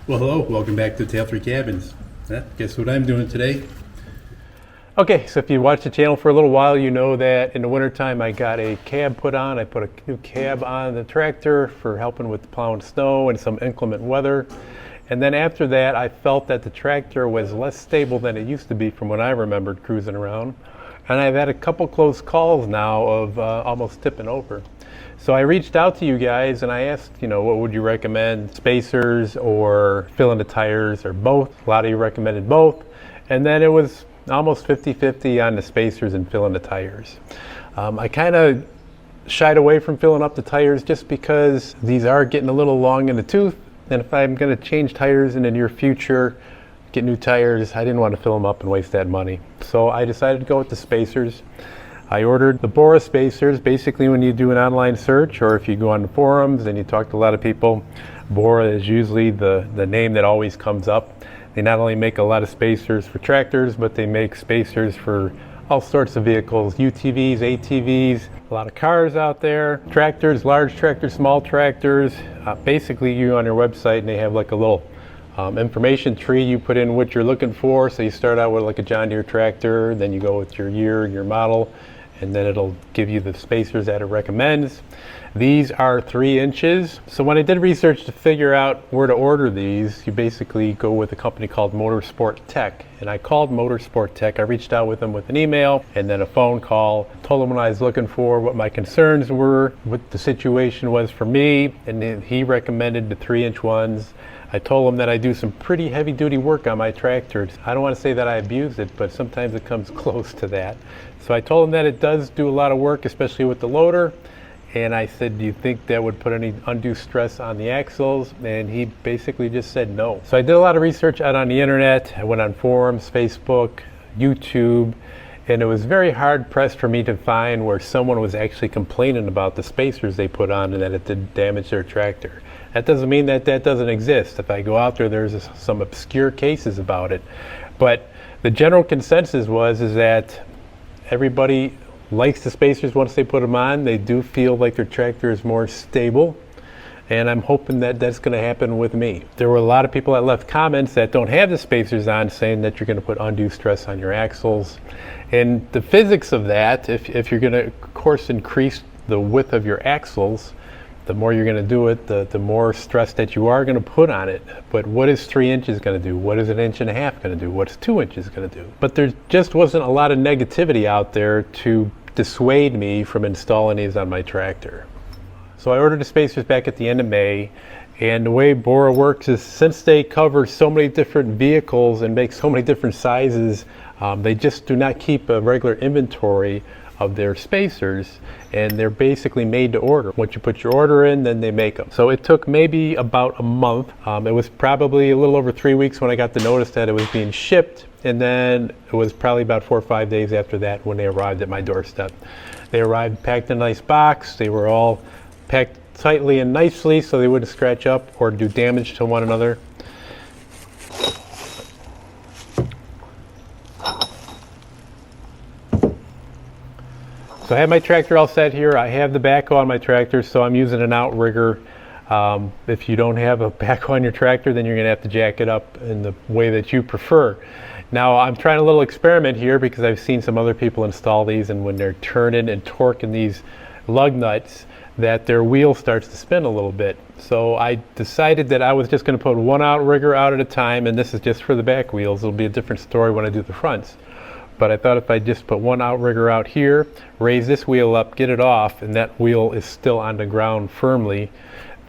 Well, hello, welcome back to Tale 3 Cabins. Guess what I'm doing today? Okay, so if you watch the channel for a little while, you know that in the wintertime I got a cab put on. I put a new cab on the tractor for helping with plowing snow and some inclement weather. And then after that, I felt that the tractor was less stable than it used to be from when I remembered cruising around. And I've had a couple close calls now of almost tipping over. So I reached out to you guys and I asked, what would you recommend, spacers or filling the tires or both? A lot of you recommended both. And then it was almost 50-50 on the spacers and filling the tires. I kind of shied away from filling up the tires just because these are getting a little long in the tooth. And if I'm going to change tires in the near future, get new tires, I didn't want to fill them up and waste that money. So I decided to go with the spacers. I ordered the Bora Spacers. Basically, when you do an online search or if you go on the forums and you talk to a lot of people, Bora is usually the name that always comes up. They not only make a lot of spacers for tractors, but they make spacers for all sorts of vehicles, UTVs, ATVs, a lot of cars out there, tractors, large tractors, small tractors. Basically, you on your website and they have like a little information tree. You put in what you're looking for. So you start out with like a John Deere tractor, then you go with your year and your model, and then it'll give you the spacers that it recommends. These are 3 inches. So when I did research to figure out where to order these, you basically go with a company called Motorsport Tech. And I called Motorsport Tech. I reached out with them with an email and then a phone call. Told him what I was looking for, what my concerns were, what the situation was for me, and then he recommended the 3-inch ones. I told him that I do some pretty heavy duty work on my tractor. I don't want to say that I abuse it, but sometimes it comes close to that. So I told him that it does do a lot of work, especially with the loader. And I said, do you think that would put any undue stress on the axles? And he basically just said no. So I did a lot of research out on the internet. I went on forums, Facebook, YouTube, and it was very hard pressed for me to find where someone was actually complaining about the spacers they put on and that it did damage their tractor. That doesn't mean that that doesn't exist. If I go out there, there's some obscure cases about it. But the general consensus is that everybody likes the spacers once they put them on. They do feel like their tractor is more stable. And I'm hoping that that's going to happen with me. There were a lot of people that left comments that don't have the spacers on saying that you're going to put undue stress on your axles. And the physics of that, if you're going to, of course, increase the width of your axles, the more you're going to do it, the more stress that you are going to put on it. But what is 3 inches going to do? What is 1.5 inches going to do? What's 2 inches going to do? But there just wasn't a lot of negativity out there to dissuade me from installing these on my tractor. So I ordered the spacers back at the end of May, and the way Bora works is since they cover so many different vehicles and make so many different sizes, they just do not keep a regular inventory of their spacers, and they're basically made to order. Once you put your order in, then they make them. So it took maybe about a month. It was probably a little over 3 weeks when I got the notice that it was being shipped, and then it was probably about 4 or 5 days after that when they arrived at my doorstep. They arrived packed in a nice box. They were all packed tightly and nicely so they wouldn't scratch up or do damage to one another. So I have my tractor all set here. I have the backhoe on my tractor, so I'm using an outrigger. If you don't have a backhoe on your tractor, then you're going to have to jack it up in the way that you prefer. Now, I'm trying a little experiment here because I've seen some other people install these, and when they're turning and torquing these lug nuts, that their wheel starts to spin a little bit. So I decided that I was just going to put one outrigger out at a time, and this is just for the back wheels. It'll be a different story when I do the fronts. But I thought if I just put one outrigger out here, raise this wheel up, get it off, and that wheel is still on the ground firmly,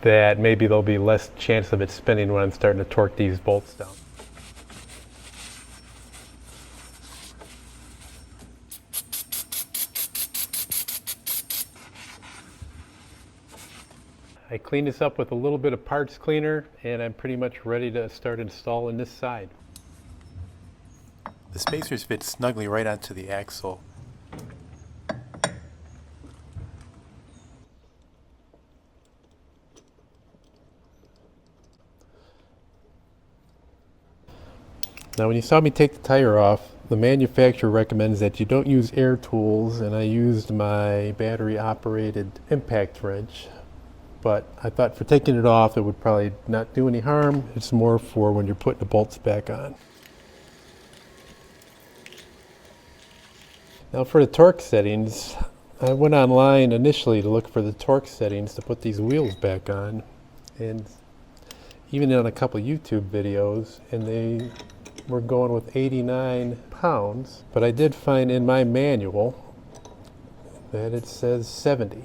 that maybe there'll be less chance of it spinning when I'm starting to torque these bolts down. I cleaned this up with a little bit of parts cleaner, and I'm pretty much ready to start installing this side. The spacers fit snugly right onto the axle. Now when you saw me take the tire off, the manufacturer recommends that you don't use air tools, and I used my battery operated impact wrench. but I thought for taking it off it would probably not do any harm. It's more for when you're putting the bolts back on. Now for the torque settings, I went online initially to look for the torque settings to put these wheels back on, and even on a couple YouTube videos, and they were going with 89 pounds, but I did find in my manual that it says 70.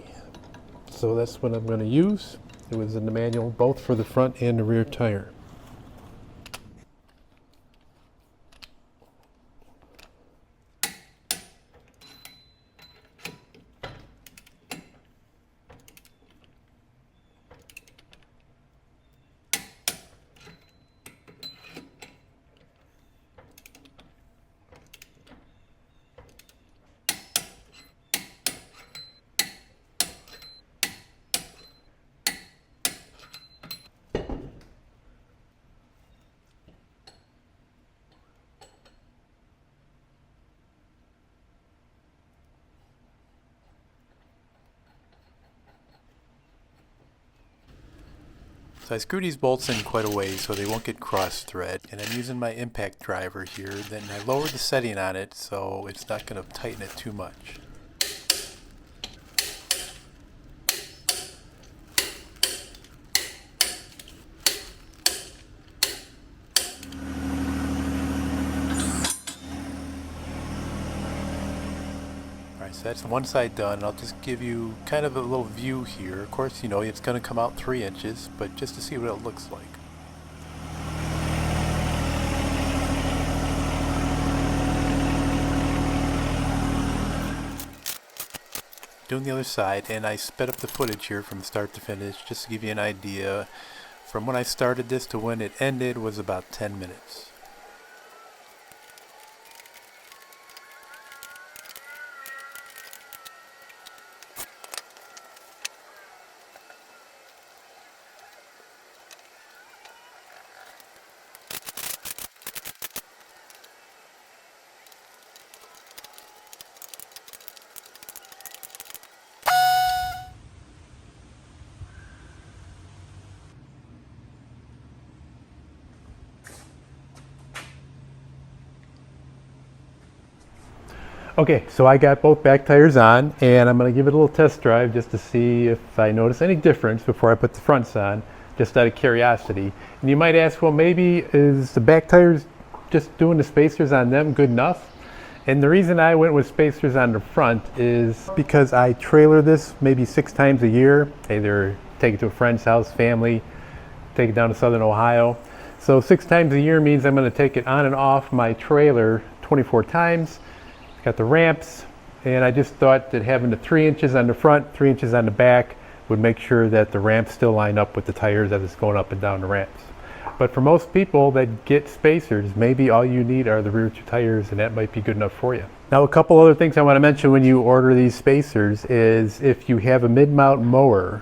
So that's what I'm going to use. It was in the manual both for the front and the rear tire. So I screw these bolts in quite a way so they won't get cross-thread, and I'm using my impact driver here. Then I lowered the setting on it so it's not going to tighten it too much. So that's one side done. I'll just give you kind of a little view here. Of course, you know, it's going to come out 3 inches, but just to see what it looks like. Doing the other side, and I sped up the footage here from start to finish just to give you an idea. From when I started this to when it ended was about 10 minutes. Okay, so I got both back tires on, and I'm going to give it a little test drive just to see if I notice any difference before I put the fronts on, just out of curiosity. And you might ask, well, maybe is the back tires, just doing the spacers on them, good enough? And the reason I went with spacers on the front is because I trailer this maybe 6 times a year, either take it to a friend's house, family, take it down to southern Ohio. So 6 times a year means I'm going to take it on and off my trailer 24 times. Got the ramps, and I just thought that having the 3 inches on the front, 3 inches on the back would make sure that the ramps still line up with the tires as it's going up and down the ramps. But for most people that get spacers, maybe all you need are the rear 2 tires, and that might be good enough for you. Now, a couple other things I want to mention when you order these spacers is if you have a mid-mount mower,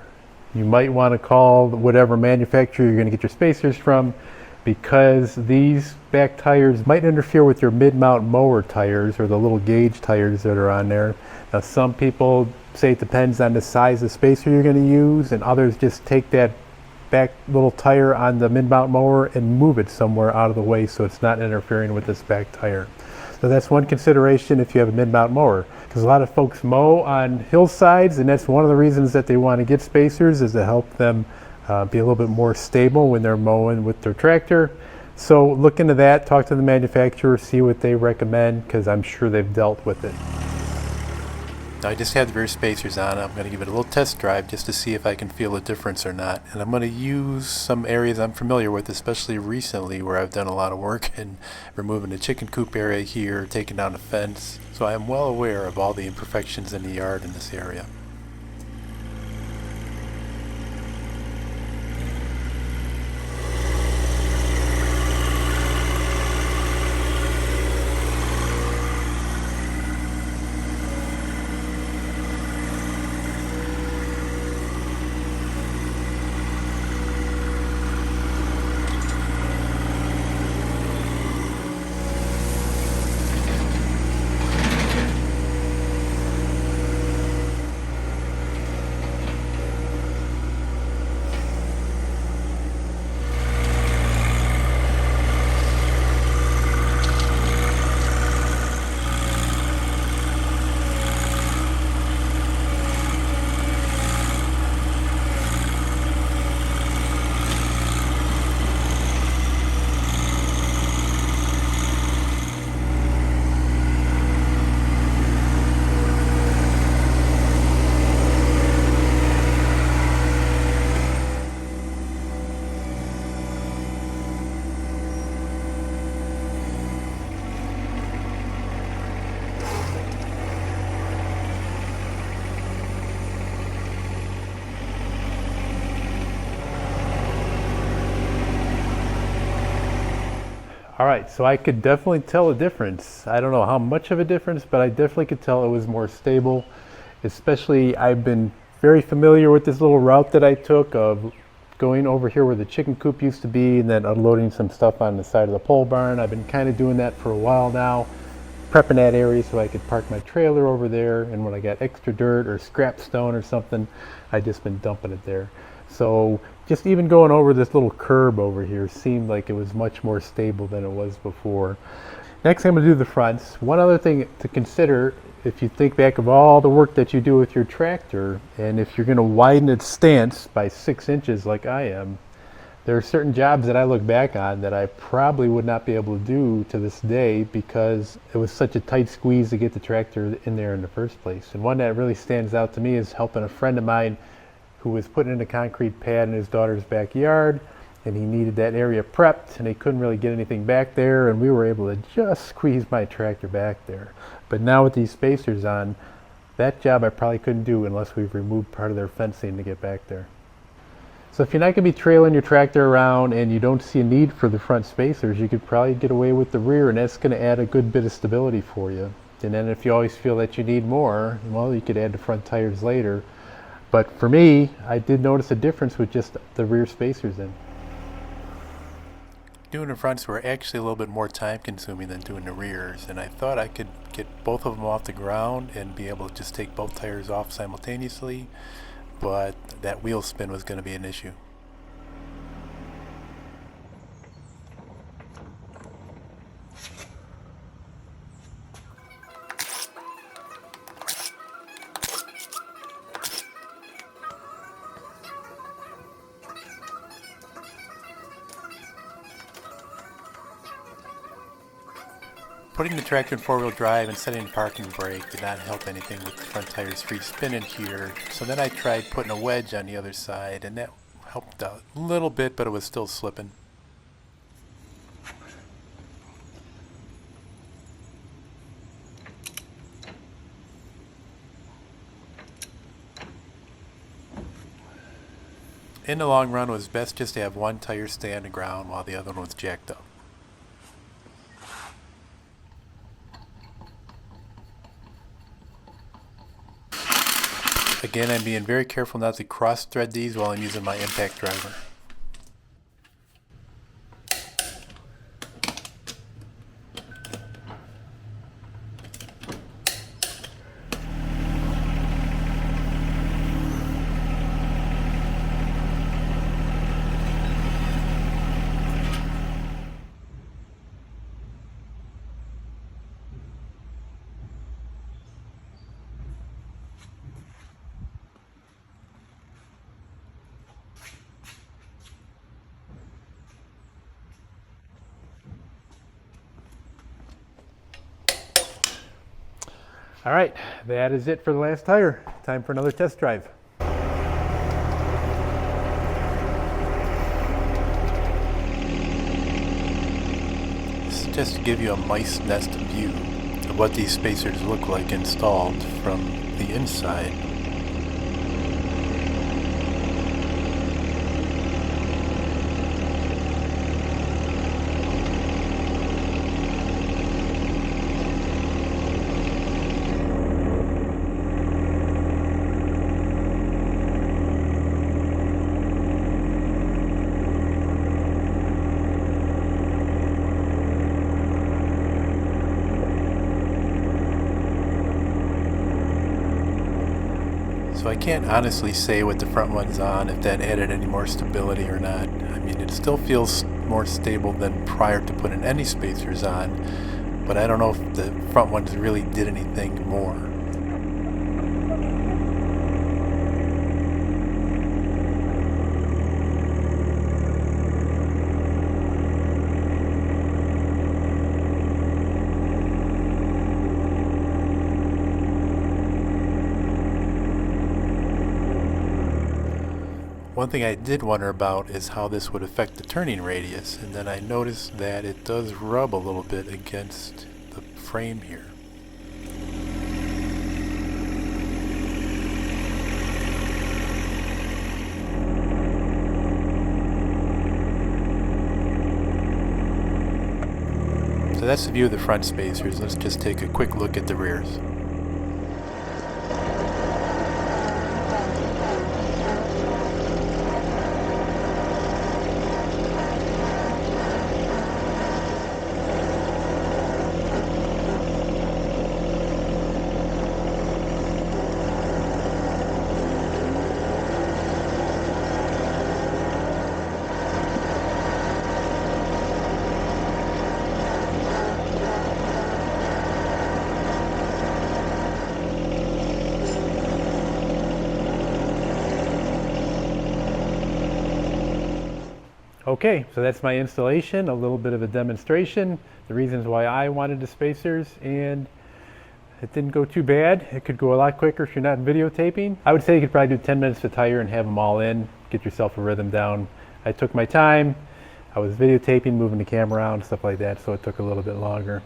you might want to call whatever manufacturer you're going to get your spacers from, because these back tires might interfere with your mid-mount mower tires or the little gauge tires that are on there. Now, some people say it depends on the size of spacer you're going to use, and others just take that back little tire on the mid-mount mower and move it somewhere out of the way so it's not interfering with this back tire. So that's one consideration if you have a mid-mount mower, because a lot of folks mow on hillsides, and that's one of the reasons that they want to get spacers, is to help them be a little bit more stable when they're mowing with their tractor. So look into that, talk to the manufacturer, see what they recommend, because I'm sure they've dealt with it. Now I just had the rear spacers on. I'm going to give it a little test drive just to see if I can feel a difference or not. And I'm going to use some areas I'm familiar with, especially recently where I've done a lot of work in removing the chicken coop area here, taking down the fence. So I am well aware of all the imperfections in the yard in this area. All right, so I could definitely tell a difference. I don't know how much of a difference, but I definitely could tell it was more stable. Especially, I've been very familiar with this little route that I took of going over here where the chicken coop used to be and then unloading some stuff on the side of the pole barn. I've been kind of doing that for a while now, prepping that area so I could park my trailer over there, and when I got extra dirt or scrap stone or something, I just been dumping it there. So just even going over this little curb over here seemed like it was much more stable than it was before. Next, I'm going to do the fronts. One other thing to consider, if you think back of all the work that you do with your tractor, and if you're going to widen its stance by 6 inches like I am, there are certain jobs that I look back on that I probably would not be able to do to this day because it was such a tight squeeze to get the tractor in there in the first place. And one that really stands out to me is helping a friend of mine who was putting in a concrete pad in his daughter's backyard, and he needed that area prepped and he couldn't really get anything back there, and we were able to just squeeze my tractor back there. But now with these spacers on, that job I probably couldn't do unless we've removed part of their fencing to get back there. So if you're not going to be trailing your tractor around and you don't see a need for the front spacers, you could probably get away with the rear, and that's going to add a good bit of stability for you. And then if you always feel that you need more, well, you could add the front tires later. But for me, I did notice a difference with just the rear spacers in. Doing the fronts were actually a little bit more time consuming than doing the rears, and I thought I could get both of them off the ground and be able to just take both tires off simultaneously, but that wheel spin was going to be an issue. Putting the tractor in four-wheel drive and setting the parking brake did not help anything with the front tires free spinning here. So then I tried putting a wedge on the other side, and that helped out a little bit, but it was still slipping. In the long run, it was best just to have one tire stay on the ground while the other one was jacked up. Again, I'm being very careful not to cross-thread these while I'm using my impact driver. All right, that is it for the last tire. Time for another test drive. This is just to give you a mice nest view of what these spacers look like installed from the inside. So I can't honestly say with the front ones on if that added any more stability or not. I mean, it still feels more stable than prior to putting any spacers on, but I don't know if the front ones really did anything more. One thing I did wonder about is how this would affect the turning radius, and then I noticed that it does rub a little bit against the frame here. So that's the view of the front spacers. Let's just take a quick look at the rears. Okay, so that's my installation, a little bit of a demonstration, the reasons why I wanted the spacers, and it didn't go too bad. It could go a lot quicker if you're not videotaping. I would say you could probably do 10 minutes to tire and have them all in, get yourself a rhythm down. I took my time. I was videotaping, moving the camera around, stuff like that, so it took a little bit longer.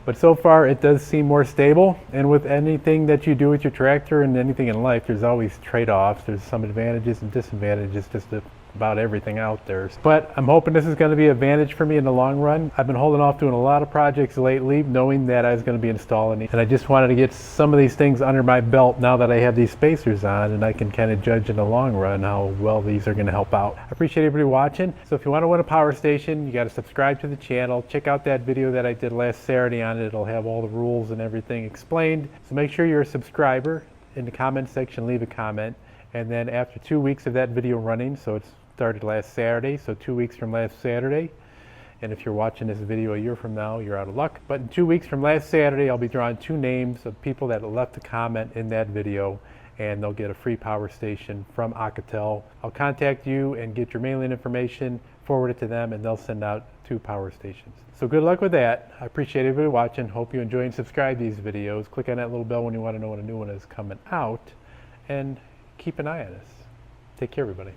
But so far it does seem more stable, and with anything that you do with your tractor and anything in life, there's always trade-offs. There's some advantages and disadvantages just about everything out there. But I'm hoping this is going to be an advantage for me in the long run. I've been holding off doing a lot of projects lately, knowing that I was going to be installing it. And I just wanted to get some of these things under my belt now that I have these spacers on, and I can kind of judge in the long run how well these are going to help out. I appreciate everybody watching. So if you want to win a power station, you got to subscribe to the channel. Check out that video that I did last Saturday on it. It'll have all the rules and everything explained. So make sure you're a subscriber. In the comment section, leave a comment. And then after 2 weeks of that video running, so it's started last Saturday, so 2 weeks from last Saturday. And if you're watching this video a year from now, you're out of luck. But in 2 weeks from last Saturday, I'll be drawing 2 names of people that left a comment in that video, and they'll get a free power station from Alcatel. I'll contact you and get your mailing information, forward it to them, and they'll send out 2 power stations. So good luck with that. I appreciate everybody watching. Hope you enjoy and subscribe to these videos. Click on that little bell when you want to know when a new one is coming out, and keep an eye on us. Take care, everybody.